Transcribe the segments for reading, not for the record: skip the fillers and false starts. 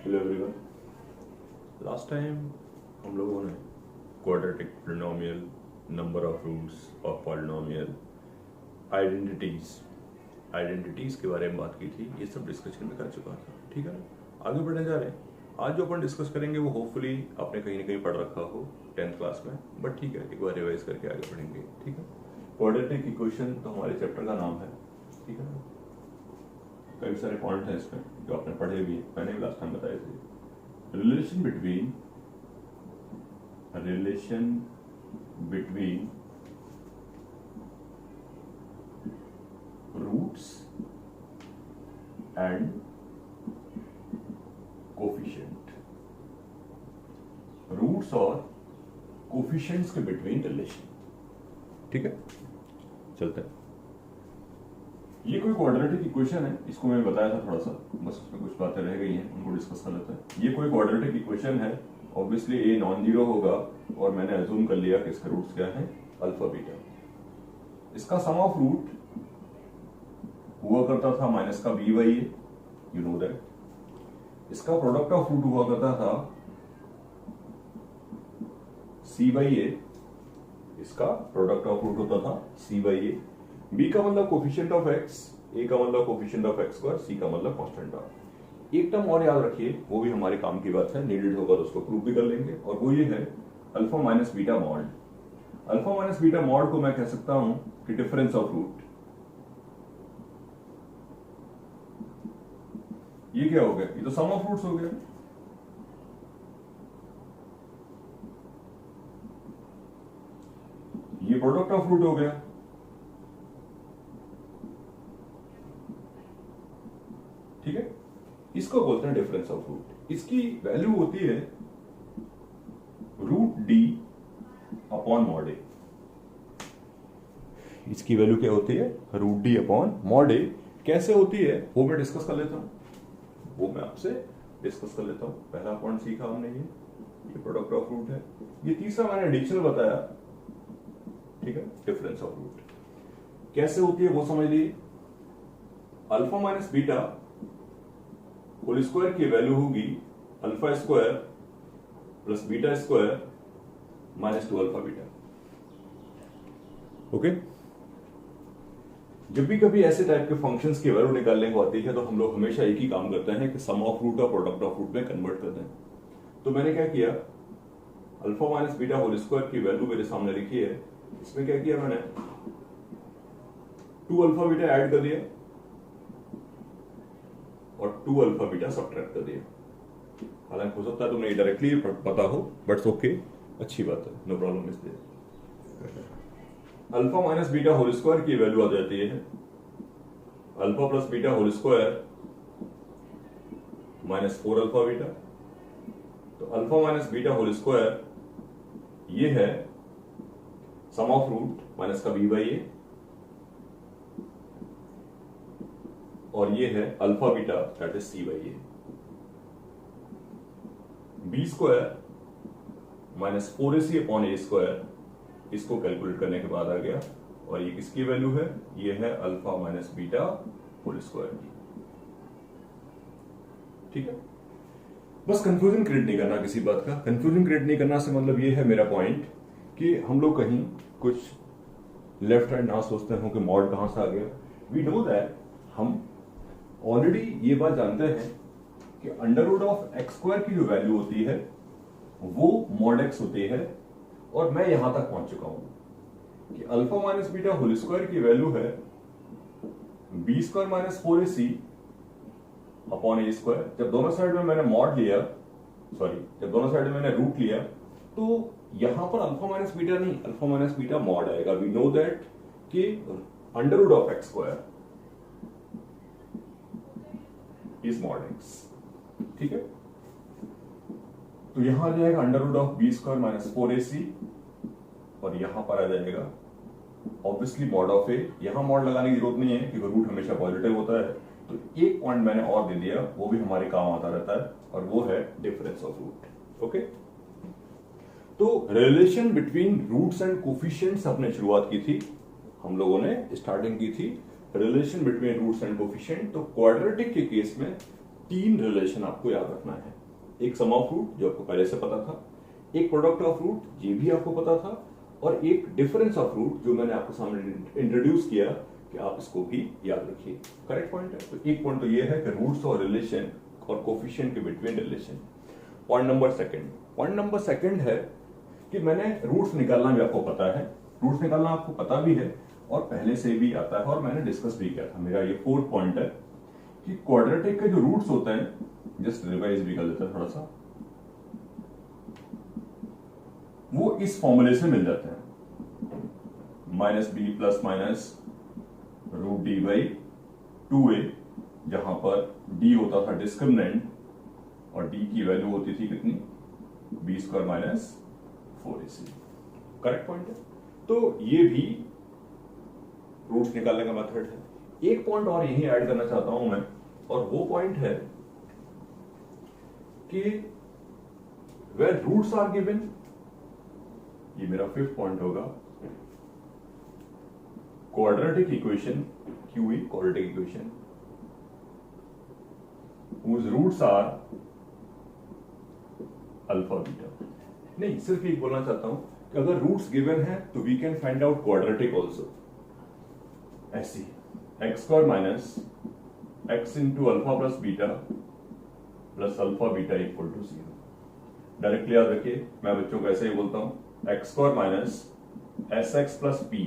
Hello everyone. Last time हम लोगों ने quadratic polynomial, number of roots of polynomial, identities के बारे में बात की थी। ये सब डिस्कशन में कर चुका था, ठीक है ना। आगे बढ़ने जा रहे हैं। आज जो अपन डिस्कस करेंगे वो होपफुली आपने कहीं ना कहीं पढ़ रखा हो 10th क्लास में, बट ठीक है, एक बार रिवाइज करके आगे बढ़ेंगे, ठीक है। क्वाड्रेटिक इक्वेशन तो हमारे चैप्टर का नाम है, ठीक है ना। कई सारे पॉइंट हैं इसमें जो आपने पढ़े भी हैं, मैंने भी लास्ट टाइम बताए थे। Relation between roots and coefficient, roots और कोफिशिएंट्स के बिटवीन रिलेशन, ठीक है। चलते हैं। ये कोई क्वाड्रेटिक इक्वेशन है, इसको मैंने बताया था थोड़ा सा, बस उसमें कुछ बातें रह गई हैं, उनको डिस्कस कर लेते हैं। ये कोई क्वाड्रेटिक इक्वेशन है, ऑब्वियसली ए नॉन जीरो होगा और मैंने अज्यूम कर लिया कि इसके रूट्स क्या हैं, अल्फा बीटा। इसका सम ऑफ रूट हुआ करता था माइनस का B by A, you know that. इसका प्रोडक्ट ऑफ रूट हुआ करता था सी बाई ए, इसका प्रोडक्ट ऑफ रूट होता था सी बाई ए। बी का मतलब कोफिशिएंट ऑफ एक्स, ए का मतलब कोफिशिएंट ऑफ एक्स स्क्वायर, सी का मतलब कांस्टेंट ऑफ। एक टर्म और याद रखिए, वो भी हमारे काम की बात है, नीडेड होगा तो उसको प्रूव भी कर लेंगे, और वो ये है alpha minus beta mod. Alpha minus beta mod को मैं कह सकता हूं कि डिफरेंस ऑफ रूट। ये क्या हो गया? ये तो सम ऑफ रूट्स हो गया। ये प्रोडक्ट ऑफ रूट हो गया, ठीक है। इसको बोलते हैं डिफरेंस ऑफ रूट। इसकी वैल्यू होती है रूट डी अपॉन मॉड ए। इसकी वैल्यू क्या होती है? रूट डी अपॉन मॉड ए। कैसे होती है वो मैं डिस्कस कर लेता हूं, वो मैं आपसे डिस्कस कर लेता हूं। पहला पॉइंट सीखा हमने, ये प्रोडक्ट ऑफ रूट है। ये तीसरा मैंने एडिशनल बताया, ठीक है, डिफरेंस ऑफ रूट। कैसे होती है वो समझ लीजिए। Alpha minus beta whole square की वैल्यू होगी alpha square plus beta square minus 2 alpha beta, okay. जब भी कभी ऐसे टाइप के फंक्शंस की वैल्यू निकालने को आती है तो हम लोग हमेशा एक ही काम करते हैं कि सम ऑफ रूट और प्रोडक्ट ऑफ रूट में कन्वर्ट कर दें। तो मैंने क्या किया, alpha minus beta whole square की वैल्यू मेरे सामने लिखी है। इसमें क्या किया मैंने, 2 अल्फा बीटा ऐड कर दिया और 2 अल्फा बीटा सब्ट्रैक्ट कर दिया। हालांकि हो सकता है तुम्हें डायरेक्टली पता हो, बट ओके, अच्छी बात है, नो प्रॉब्लम इस this. Alpha minus beta whole square की वैल्यू आ जाती है alpha plus beta whole square minus 4 alpha beta. तो alpha minus beta whole square ये है सम ऑफ रूट माइनस का बी बाई ए, और ये है alpha beta that is c by a. B square minus 4ac upon A square, इसको calculate करने के बाद आ गया, और ये किसकी वैल्यू है? ये है alpha minus beta whole square की, ठीक है। बस कंफ्यूजन क्रिएट नहीं करना किसी बात का। कंफ्यूजन क्रिएट नहीं करना से मतलब ये है मेरा पॉइंट कि हम लोग कहीं कुछ लेफ्ट राइट ना सोचते हो कि मॉड कहां से आ गया। वी नो दैट, हम ऑलरेडी ये बात जानते हैं कि under root of X square की जो वैल्यू होती है वो मॉड एक्स होती है, और मैं यहां तक पहुंच चुका हूं कि alpha minus beta whole square की वैल्यू है B square minus 4ac upon ए स्क्वायर। जब दोनों साइड में मैंने मॉड लिया, जब दोनों साइड में मैंने रूट लिया, तो यहां पर अल्फा माइनस बीटा नहीं, अल्फा माइनस बीटा मॉड आएगा। वी नो दैट कि under root of X square is mod X, ठीक है। तो यहां आ जाएगा under root of B square minus 4ac, और यहां पर आ जाएगा ऑब्वियसली मॉड ऑफ ए। यहां मॉड लगाने की जरूरत नहीं है क्योंकि रूट हमेशा पॉजिटिव होता है। तो एक पॉइंट मैंने और दे दिया, वो भी हमारे काम आता रहता है, और वो है डिफरेंस ऑफ रूट, ओके। तो relation between roots and coefficients अपने शुरुआत की थी, हम लोगों ने स्टार्टिंग की थी relation between roots and coefficient. तो क्वाड्रेटिक के केस में तीन रिलेशन आपको याद रखना है, एक सम ऑफ रूट जो आपको पहले से पता था, एक प्रोडक्ट ऑफ रूट ये भी आपको पता था, और एक डिफरेंस ऑफ रूट जो मैंने आपको सामने इंट्रोड्यूस किया कि आप इसको भी याद रखिए। करेक्ट पॉइंट है। तो एक पॉइंट तो ये है कि रूट्स और रिलेशन और कोफिशिएंट के between relation. Point number second है कि मैंने रूट्स निकालना भी आपको पता है, रूट्स निकालना आपको पता भी है और पहले से भी आता है और मैंने डिस्कस भी किया था। मेरा ये फोर्थ पॉइंट है कि क्वाड्रेटिक के जो रूट्स होते हैं, जस्ट रिवाइज भी कर लेते हैं थोड़ा सा, वो इस फॉर्मूले से मिल जाते हैं, -b plus minus root D by 2a, जहां पर d होता था डिस्क्रिमिनेंट और d की वैल्यू होती थी कितनी, b square minus 4ac। Correct point है। तो ये भी रूट्स निकालने का मेथड है। एक पॉइंट और यही ऐड करना चाहता हूं मैं, और वो पॉइंट है कि वेयर रूट्स आर गिवन, ये मेरा फिफ्थ पॉइंट होगा, quadratic equation QE quadratic equation whose roots are alpha beta. नहीं, सिर्फ एक बोलना चाहता हूं कि अगर रूट्स गिवन है तो we can find out quadratic also. ऐसी X square minus X into alpha plus beta plus alpha beta equal to 0। Directly याद रखिए, मैं बच्चों को ऐसे ही बोलता हूं, X square minus S X plus P,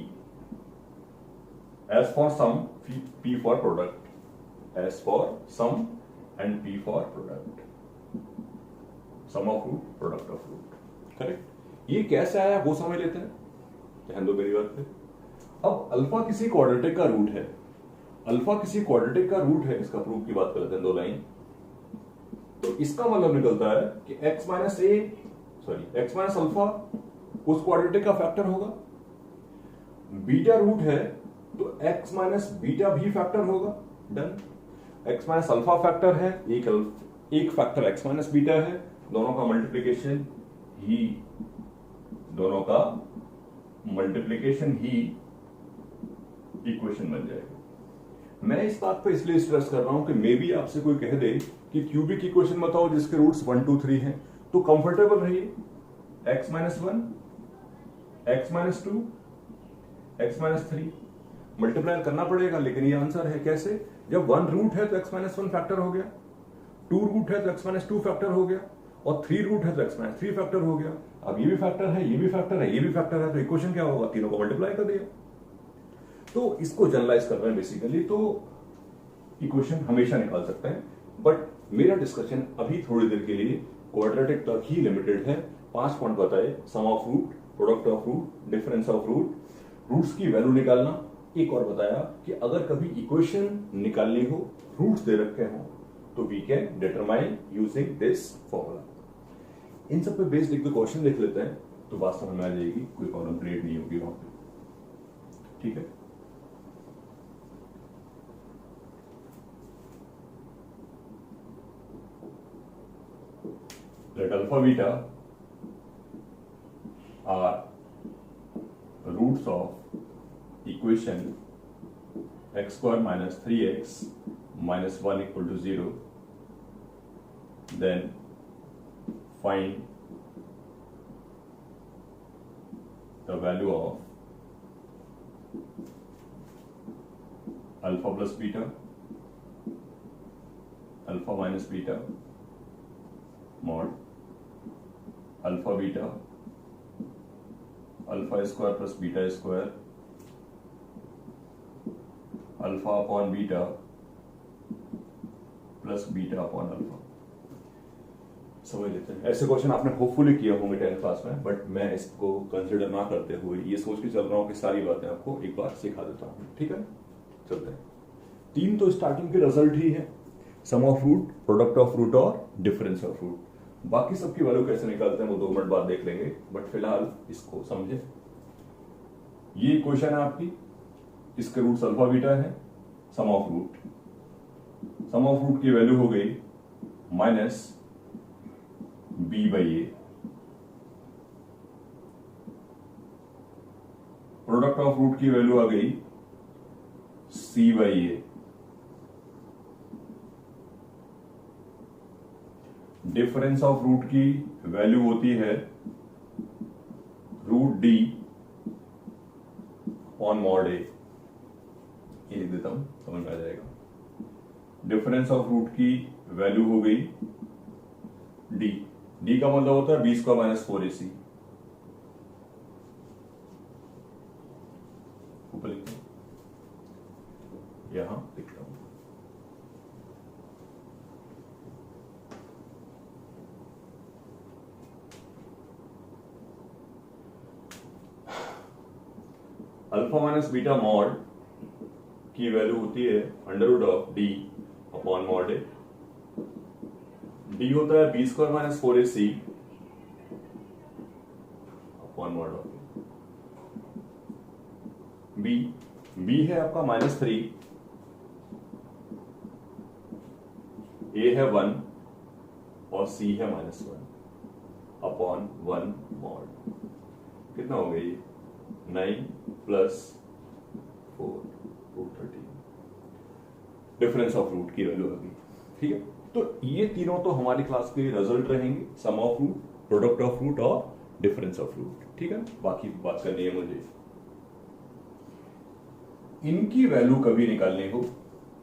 S for sum, P for product, S for sum and P for product, sum of root product of root. Correct. ये कैसे आया वो समझ लेते हैं, ध्यान दो मेरी बात पे। अब अल्फा किसी क्वाड्रेटिक का रूट है, अल्फा किसी क्वाड्रेटिक का रूट है, इसका प्रूफ की बात करते हैं, दो लाइन। तो इसका मतलब निकलता है कि x माइनस अल्फा उस क्वाड्रेटिक का फैक्टर होगा, बीटा रूट है तो x माइनस बीटा भी फैक्टर होगा। Done. x minus alpha factor है, एक फैक्टर x माइनस बीटा है, दोनों का मल्टीप्लीकेशन ही इक्वेशन बन जाएगा। मैं इस बात पे इसलिए स्ट्रेस कर रहा हूं कि मे बी आपसे कोई कह दे कि क्यूबिक इक्वेशन बताओ जिसके रूट्स 1 2 3 हैं, तो कंफर्टेबल रहिए, x minus 1, x minus 2, x minus 3 multiply करना पड़ेगा, लेकिन ये आंसर है कैसे, जब 1 रूट है तो x माइनस 1 फैक्टर हो गया, 2 रूट है तो x माइनस 2 फैक्टर हो गया, और 3 रूट है तो x माइनस 3 फैक्टर हो गया। अब ये भी फैक्टर है, ये भी फैक्टर है, ये भी फैक्टर है, तो इक्वेशन क्या होगा, तीनों को मल्टीप्लाई कर दिया। तो इसको जनरलाइज कर रहे हैं बेसिकली, तो इक्वेशन हमेशा निकाल सकते हैं, बट मेरा डिस्कशन अभी थोड़ी देर के लिए क्वाड्रेटिक तक ही लिमिटेड है। 5 पॉइंट बताए, sum of root, product of root, difference of root, roots की वैल्यू निकालना, एक और बताया कि अगर कभी इक्वेशन निकालनी हो, रूट्स दे रखे हो, तो we can determine using this formula. इन सब पे बेस्ड एक दो क्वेश्चन देख लेते हैं, तो बात समझ में आ जाएगी, कोई प्रॉब्लम क्रिएट नहीं होगी वहां पे। ठीक है। Let alpha beta are roots of equation x square minus 3x minus 1 equal to 0. Then find the value of alpha plus beta, alpha minus beta, mod alpha beta, alpha square plus beta square, alpha upon beta plus beta upon alpha. समझ लेते हैं। ऐसे question आपने hopefully किए होंगे 10th class में, but मैं इसको कंसिडर ना करते हुए ये सोच के चल रहा हूं कि सारी बातें आपको एक बार सिखा देता हूं। ठीक है, चलते हैं। 3 तो स्टार्टिंग के रिजल्ट ही है, sum of root, product of root और डिफरेंस ऑफ रूट। बाकी सबकी वैल्यू कैसे निकालते हैं वो 2 मिनट बाद देख लेंगे, बट फिलहाल इसको समझे। ये इक्वेशन है आपकी, इसके रूट्स अल्फा बीटा है, सम ऑफ रूट की वैल्यू हो गई minus B by A, product of root की वैल्यू आ गई C by A, difference of root की वैल्यू होती है root D on mod A, ये लिख देता हूं, समझ में आ जाएगा। डिफरेंस ऑफ रूट की वैल्यू हो गई डी, डी का मतलब होता है बी स्क्वायर माइनस 4ac। ऊपर लिखता हूं, यहां लिखता हूं, अल्फा माइनस बीटा मॉड की वैल्यू होती है under root of D upon mod A. D होता है B square minus 4ac upon mod of B. B है आपका -3, ए है 1 और सी है -1 अपॉन 1 मॉड। कितना हो गया ये? 9 plus 4 root 13, difference of root की वैल्यू होगी। ठीक है, तो ये तीनों तो हमारी क्लास के रिजल्ट रहेंगे, sum of root, product of root और डिफरेंस ऑफ रूट। ठीक है, बाकी बात करनी है मुझे, इनकी वैल्यू कभी निकालनी हो,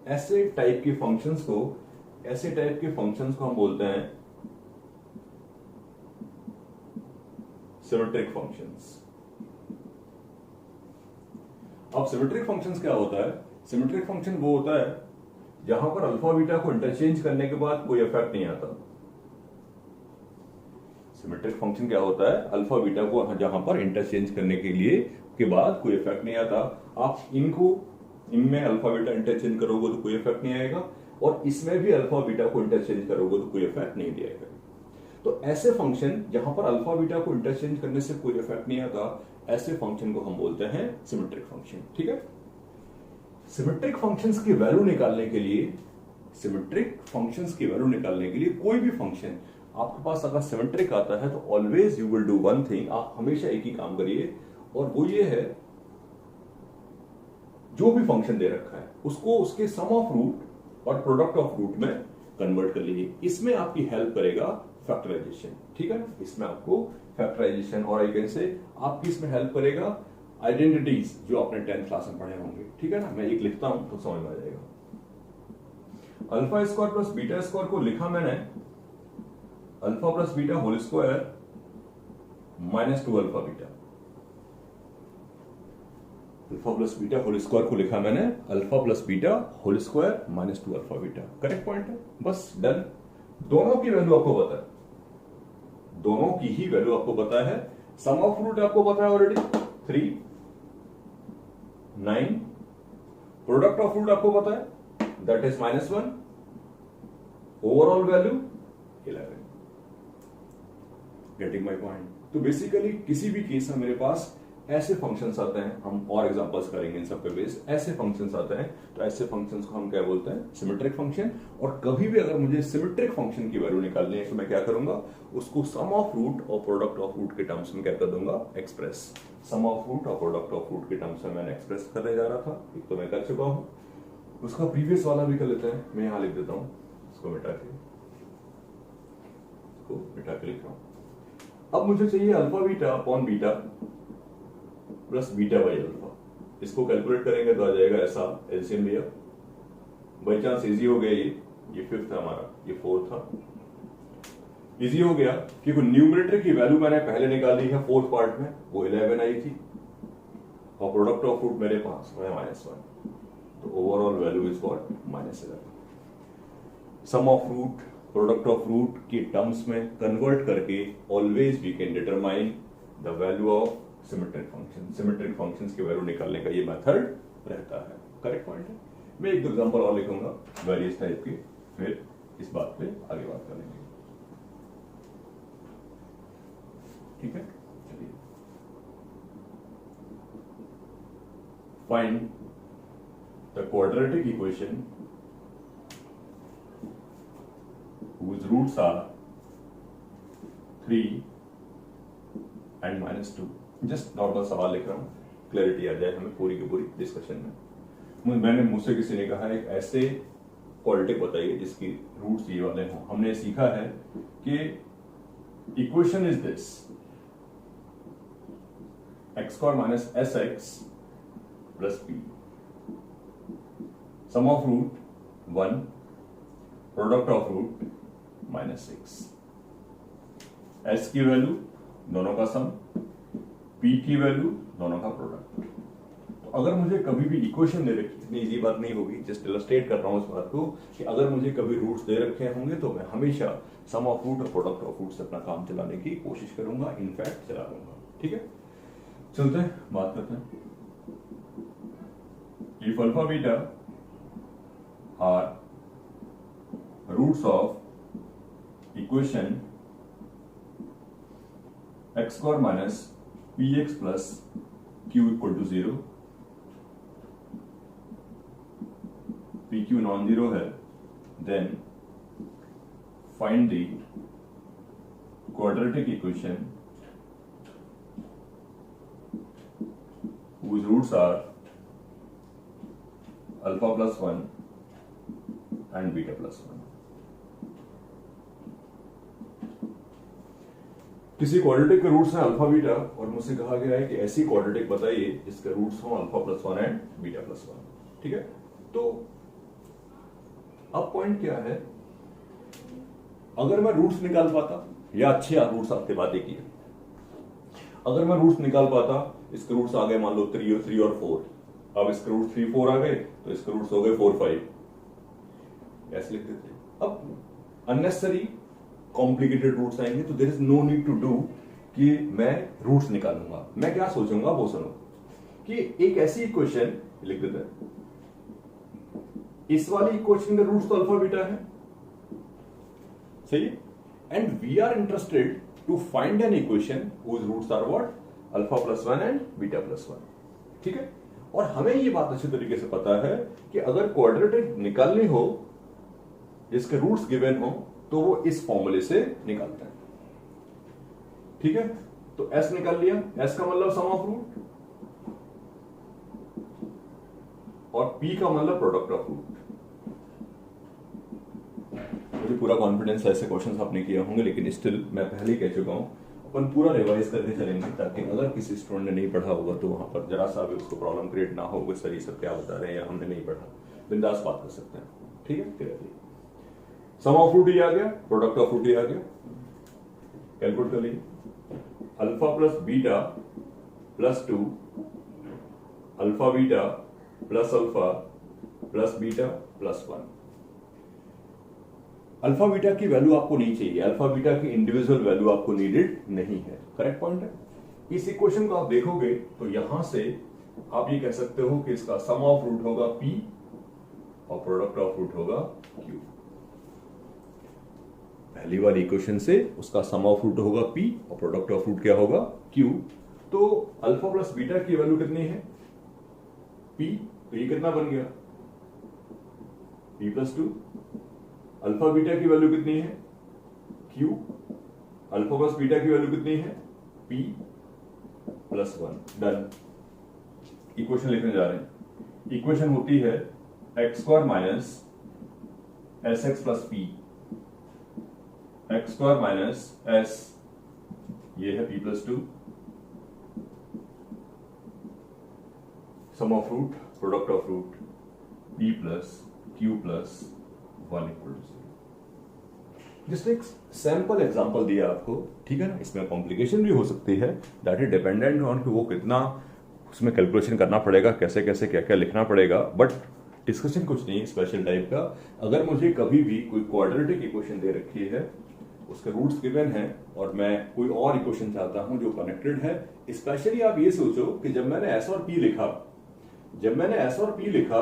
ऐसे टाइप के फंक्शंस को हम बोलते हैं सिमेट्रिक फंक्शंस। अब सिमेट्रिक फंक्शंस क्या होता है? सिमेट्रिक फंक्शन वो होता है जहां पर अल्फा बीटा को इंटरचेंज करने के बाद कोई इफेक्ट नहीं आता। सिमेट्रिक फंक्शन क्या होता है? अल्फा बीटा को जहां पर इंटरचेंज करने के बाद कोई इफेक्ट नहीं आता। आप इनमें अल्फा बीटा इंटरचेंज करोगे तो कोई इफेक्ट नहीं आएगा, और इसमें भी अल्फा बीटा को इंटरचेंज करोगे तो कोई इफेक्ट नहीं दिएगा। तो ऐसे फंक्शन जहां पर अल्फा बीटा को इंटरचेंज करने से कोई इफेक्ट नहीं आता, ऐसे फंक्शन को हम बोलते हैं सिमेट्रिक फंक्शन। ठीक है, सिमेट्रिक फंक्शंस की वैल्यू निकालने के लिए कोई भी फंक्शन आपके पास अगर सिमेट्रिक आता है तो always you will do one thing, आप हमेशा एक ही काम करिए, और वो ये है जो भी फंक्शन दे रखा है उसको उसके सम ऑफ रूट और प्रोडक्ट ऑफ रूट में कन्वर्ट कर लीजिए। इसमें आपकी हेल्प करेगा फैक्टराइजेशन। ठीक है ना, इसमें आपको फैक्टराइजेशन और आई कैन से आपकी इसमें हेल्प करेगा आइडेंटिटीज जो आपने 10th क्लास में पढ़े होंगे। ठीक है ना, मैं एक लिखता हूं तो समझ में आ जाएगा। Alpha square plus beta square को लिखा मैंने alpha plus beta whole square -2 alpha beta. Alpha plus beta whole square को लिखा मैंने alpha plus beta whole square -2 alpha beta. Correct point है, बस डन। दोनों की वैल्यू आपको पता है, दोनों की ही वैल्यू आपको पता है। सम ऑफ रूट आपको पता है ऑलरेडी 3, 9, प्रोडक्ट ऑफ रूट आपको पता है that is -1, overall value 11। Getting my point? तो बेसिकली किसी भी केस में मेरे पास ऐसे फंक्शंस आते हैं, हम और एग्जांपल्स करेंगे इन सब पे बेस। ऐसे फंक्शंस आते हैं तो ऐसे फंक्शंस को हम क्या बोलते हैं? Symmetric function. और कभी भी अगर मुझे सिमेट्रिक फंक्शन की वैल्यू निकालनी है तो मैं क्या करूंगा? उसको सम ऑफ रूट और प्रोडक्ट ऑफ रूट के टर्म्स में क्या कर दूंगा? एक्सप्रेस। सम ऑफ रूट और प्रोडक्ट ऑफ रूट के टर्म्स में मैंने एक्सप्रेस करने जा रहा था, एक तो मैं कर चुका हूं, उसका प्रीवियस वाला भी कर लेते हैं। मैं यहां लिख देता हूं, इसको मिटा के लिख रहा हूं। अब मुझे चाहिए alpha beta upon beta plus beta by alpha. इसको कैलकुलेट करेंगे तो आ जाएगा ऐसा, एलसीएम लिया, बाई चांस इजी हो गया, ये 5th था हमारा, ये 4th था, इजी हो गया क्योंकि न्यूमरेटर की वैल्यू मैंने पहले निकाली है 4th पार्ट में, वो 11 आई थी, और प्रोडक्ट ऑफ रूट मेरे पास है -1, तो overall value is what? -11। Sum of root, product of root की टर्म्स में कन्वर्ट करके always we can determine the value of symmetric function. Symmetric functions की वैल्यू निकालने का ये मेथड रहता है। करेक्ट पॉइंट है। मैं एक दो एग्जांपल और लिखूंगा वेरियस टाइप के, फिर इस बात पे आगे बात करेंगे। ठीक है, चलिए। Find the quadratic equation whose roots are 3 and -2। Just normal सवाल लिख रहा हूं, क्लैरिटी आ जाए हमें पूरी की पूरी डिस्कशन में। मैंने मुझसे किसी ने कहा एक ऐसे क्वाड्रेटिक बताइए जिसकी रूट्स ये वाले हों। हमने सीखा है कि equation is this, X square minus S X plus P, sum of root 1, product of root -6, S की वैल्यू दोनों का सम, पी की वैल्यू दोनों का प्रोडक्ट। तो अगर मुझे कभी भी इक्वेशन दे रखी, इतनी इजी बात नहीं होगी, जस्ट इलस्ट्रेट कर रहा हूं इस बात को, कि अगर मुझे कभी रूट्स दे रखे होंगे तो मैं हमेशा सम ऑफ रूट और प्रोडक्ट ऑफ रूट से अपना काम चलाने की कोशिश करूंगा, इनफैक्ट चला लूंगा। ठीक है, चलते हैं बात करते हैं। If alpha beta are roots of equation X square minus P X plus Q equal to 0, P Q non zero है, then find the quadratic equation whose roots are alpha plus 1 and beta plus 1। किसी quadratic के roots हैं alpha beta, और मुझसे कहा गया है कि ऐसी क्वाड्रेटिक बताइए जिसके रूट्स हों alpha plus 1 and beta plus 1। ठीक है, तो अब पॉइंट क्या है, अगर मैं रूट्स निकाल पाता, या अच्छे रूट्स आपके बातें की, अगर मैं रूट्स निकाल पाता, इसके रूट्स आ गए मान लो 3 और 4, अब इसके रूट्स 3 4 आ गए तो इसके रूट्स हो गए 4 5, ऐसे लिख देते। अब अननेसेसरी कॉम्प्लिकेटेड रूट्स आएंगे तो there is no need to do कि मैं रूट्स निकालूंगा। मैं क्या सोचूंगा वो सुनो, कि एक ऐसी इक्वेशन लिख देते हैं, इस वाली इक्वेशन के रूट्स तो अल्फा बीटा है, सही, and we are interested to find an equation whose roots are what, alpha plus 1 and beta plus 1। ठीक है, और हमें ये बात अच्छी तरीके से पता है कि अगर क्वाड्रेटिक निकालनी हो जिसके रूट्स गिवन हो तो वो इस फॉर्मूले से निकालते हैं। ठीक है, तो एस निकाल लिया, एस का मतलब सम ऑफ रूट और पी का मतलब प्रोडक्ट ऑफ रूट। मुझे पूरा कॉन्फिडेंस है ऐसे क्वेश्चंस आपने किए होंगे, लेकिन स्टिल मैं पहले ही कह चुका हूं, अपन पूरा रिवाइज करके चलेंगे ताकि अगर किसी स्टूडेंट ने नहीं पढ़ा होगा तो वहां पर जरा सा भी उसको प्रॉब्लम क्रिएट ना हो कि सर ये सब क्या बता रहे हैं या हमने नहीं पढ़ा, बिंदास बात कर सकते हैं। ठीक है, क्लियर, सम ऑफ रूट ही आ गया, प्रोडक्ट ऑफ रूट ही आ गया, कैलकुलेट कर लीजिए, alpha plus beta plus 2, alpha beta plus alpha plus beta plus 1। Alpha beta की वैल्यू आपको नहीं चाहिए, अल्फा बीटा की इंडिविजुअल वैल्यू आपको नीडेड नहीं है, करेक्ट पॉइंट है। इस इक्वेशन को आप देखोगे तो यहां से आप ये कह सकते हो कि इसका सम ऑफ रूट होगा P और प्रोडक्ट ऑफ रूट होगा Q। पहली वाली इक्वेशन से उसका सम ऑफ रूट होगा P और प्रोडक्ट ऑफ रूट क्या होगा Q। तो अल्फा प्लस बीटा की वैल्यू कितनी है P, तो ये कितना बन गया P प्लस 2। अल्फा बीटा की वैल्यू कितनी है Q, अल्फा प्लस बीटा की वैल्यू कितनी है P प्लस 1। डन, इक्वेशन लिखने जा रहे हैं। इक्वेशन होती है X square minus S X plus P, X square minus S, ये है P plus 2, sum of root product of root P plus Q plus 1 equal to 0। जिसने एक सैंपल एग्जांपल दिया आपको, ठीक है ना, इसमें कॉम्प्लिकेशन भी हो सकती है, दैट इज डिपेंडेंट ऑन कि वो कितना उसमें कैलकुलेशन करना पड़ेगा, कैसे कैसे क्या क्या लिखना पड़ेगा, बट डिस्कशन कुछ नहीं स्पेशल टाइप का। अगर मुझे कभी भी कोई क्वाड्रेटिक इक्वेशन दे रखी है, उसके रूट्स गिवन है और मैं कोई और इक्वेशन चाहता हूं जो कनेक्टेड है, स्पेशली आप ये सोचो कि जब मैंने एस और पी लिखा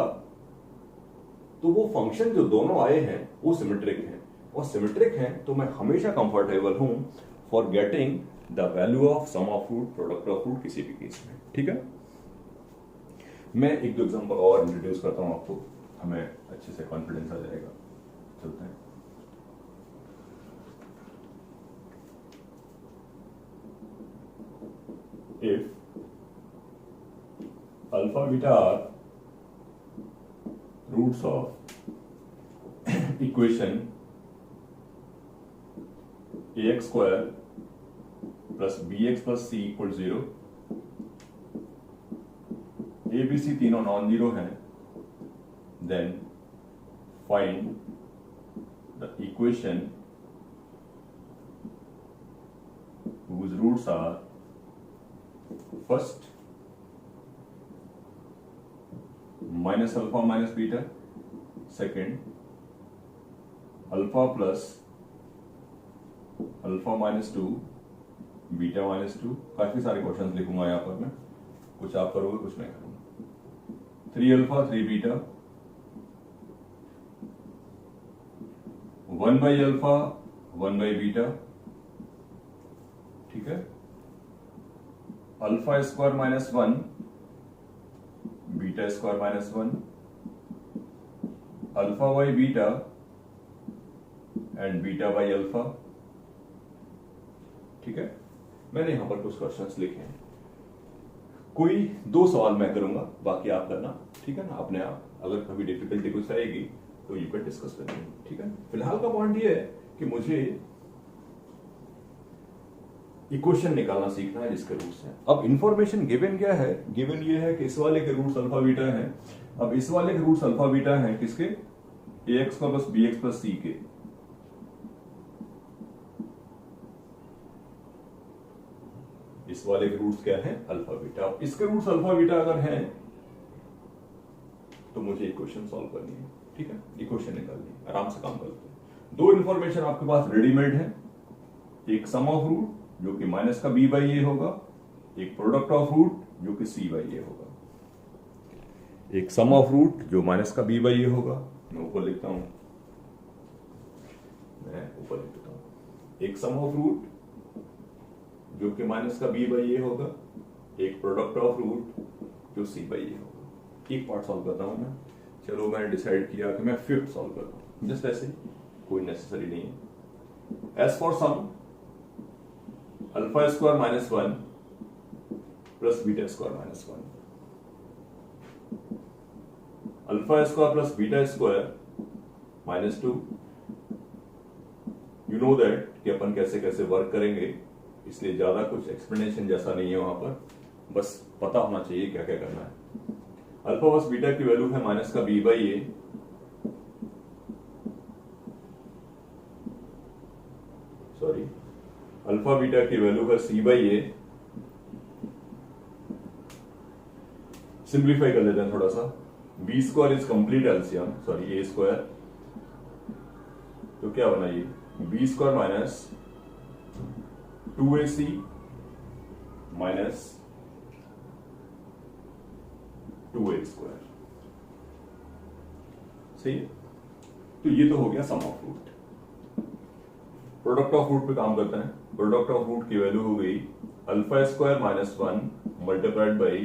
तो वो फंक्शन जो दोनों आए हैं वो सिमेट्रिक हैं, और सिमेट्रिक हैं तो मैं हमेशा कंफर्टेबल हूं for getting the value of sum of root product of root किसी भी केस में। ठीक है, मैं एक दो एग्जांपल और इंट्रोड्यूस करता हूं आपको, हमें अच्छे से कॉन्फिडेंस आ जाएगा। चलते हैं, if alpha beta are roots of equation ax square plus bx plus c equal 0, A B C तीनों नॉन जीरो हैं, then find the equation whose roots are first minus alpha minus beta, second alpha plus alpha minus 2 beta minus 2। काफी सारे questions लिखूंगा यहाँ पर मैं, कुछ आप करोगे कुछ मैं करूंगा। 3 alpha 3 beta, 1 by alpha 1 by beta, ठीक है, alpha square minus 1 beta square minus 1, alpha by beta and beta by alpha, ठीक है। मैंने यहां पर कुछ क्वेश्चंस लिखे हैं, कोई 2 सवाल मैं करूंगा, बाकी आप करना, ठीक है ना, अपने आप। अगर कभी डिफिकल्टी कुछ आएगी तो you can discuss with me, ठीक है। फिलहाल का पॉइंट ये है कि मुझे इक्वेशन निकालना सीखना है जिसके रूट्स हैं। अब इंफॉर्मेशन गिवन क्या है? गिवन ये है कि इस वाले के रूट्स अल्फा बीटा हैं। अब इस वाले के रूट्स अल्फा बीटा हैं किसके? ax plus bx plus c के। इस वाले के रूट्स क्या हैं? Alpha beta. इसके रूट्स अल्फा बीटा अगर हैं तो मुझे इक्वेशन सॉल्व करनी है, ठीक है, इक्वेशन निकालनी है, आराम से काम करते हैं। 2 इंफॉर्मेशन आपके पास रेडीमेड है, एक सम ऑफ रूट जो कि माइनस का b बाई ए होगा, एक प्रोडक्ट ऑफ रूट जो कि c बाई ए होगा। एक सम ऑफ रूट जो माइनस का b बाई ए होगा, मैं ऊपर लिखता हूं, एक सम ऑफ रूट जो कि माइनस का b बाई ए होगा, एक प्रोडक्ट ऑफ रूट जो c बाई ए होगा। एक पार्ट सॉल्व करता हूं मैं। चलो मैंने डिसाइड किया कि मैं 5th सॉल्व करता हूं, जस्ट ऐसे, कोई नेसेसरी नहीं है। As for sum alpha square minus 1 plus beta square minus 1, alpha square plus beta square minus 2। You know that कि अपन कैसे कैसे वर्क करेंगे, इसलिए ज्यादा कुछ एक्सप्लेनेशन जैसा नहीं है वहां पर, बस पता होना चाहिए क्या क्या करना है। अल्फा प्लस बीटा की वैल्यू है माइनस का b by A, sorry, alpha beta की वैल्यू है c बाई ए। सिंप्लीफाई कर लेते हैं थोड़ा सा। b square is complete LCM, sorry a square, तो क्या बना ये b square minus 2ac minus 2a square, सही है। तो ये तो हो गया sum of root. Product of root पे काम करते हैं। प्रोडक्ट ऑफ रूट की वैल्यू हो गई alpha square minus 1 multiplied by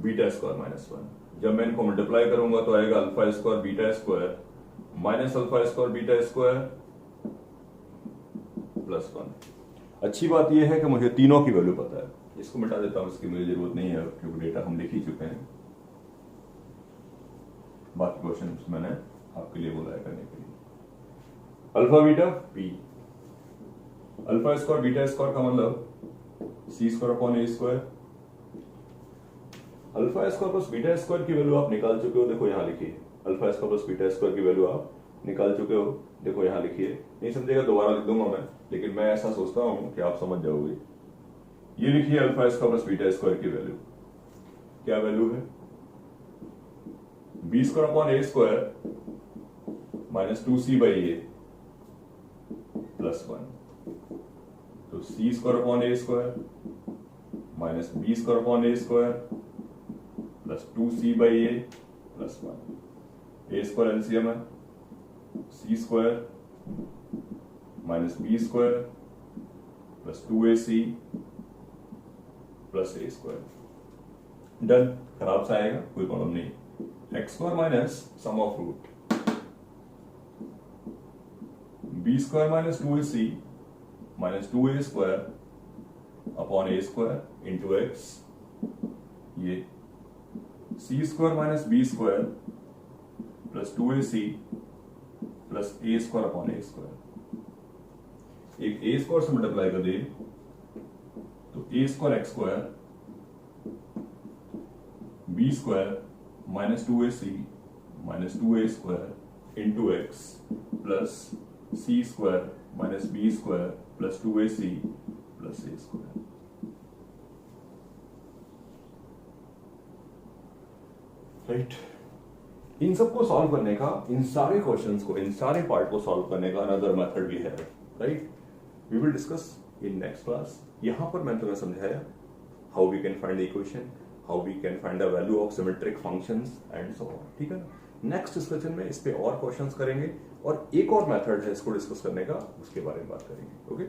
beta square minus 1। जब मैं इनको मल्टीप्लाई करूंगा तो आएगा alpha square beta square minus alpha square beta square plus 1। अच्छी बात यह है कि मुझे तीनों की वैल्यू पता है। इसको मिटा देता हूं, इसकी मुझे जरूरत नहीं है क्योंकि डेटा हम लिख ही चुके हैं। बाकी क्वेश्चन मैंने आपके लिए बोला है करने के लिए। Alpha beta P, alpha square beta square का मतलब सी स्क्वायर अपॉन ए square. Alpha square plus beta square की वैल्यू आप निकाल चुके हो, देखो यहां लिखी है। Alpha square plus beta square की वैल्यू आप निकाल चुके हो, देखो यहां लिखी है। नहीं समझेगा दोबारा लिख दूंगा मैं, लेकिन मैं ऐसा सोचता हूं कि आप समझ जाओगे। ये लिखिए alpha square plus beta square की वैल्यू, क्या वैल्यू है? B square upon A square minus 2c by A plus 1। तो C square upon A square minus B square upon A square plus 2c by A plus 1। A square LCM है, C square minus B square plus 2ac plus A square. Done. खराब सा आएगा, कोई problem नहीं। X square minus sum of root B square minus 2ac minus 2a square upon A square into X, ये C square minus B square plus 2ac plus A square upon A square. एक A square से multiply कर दे तो A square X square B square minus 2ac minus 2a square into X plus C square minus B square plus 2ac plus A square. Right, इन सबको solve करने का, इन सारे क्वेश्चंस को, इन सारे पार्ट को सॉल्व करने का अनदर मेथड भी है। Right, we will discuss in next class. यहां पर मैंने तुम्हें समझाया how we can find the equation, how we can find the value of symmetric functions and so on. ठीक है ना, नेक्स्ट डिस्कशन में इस पे और क्वेश्चंस करेंगे और एक और मेथड है इसको डिस्कस करने का, उसके बारे में बात करेंगे। ओके।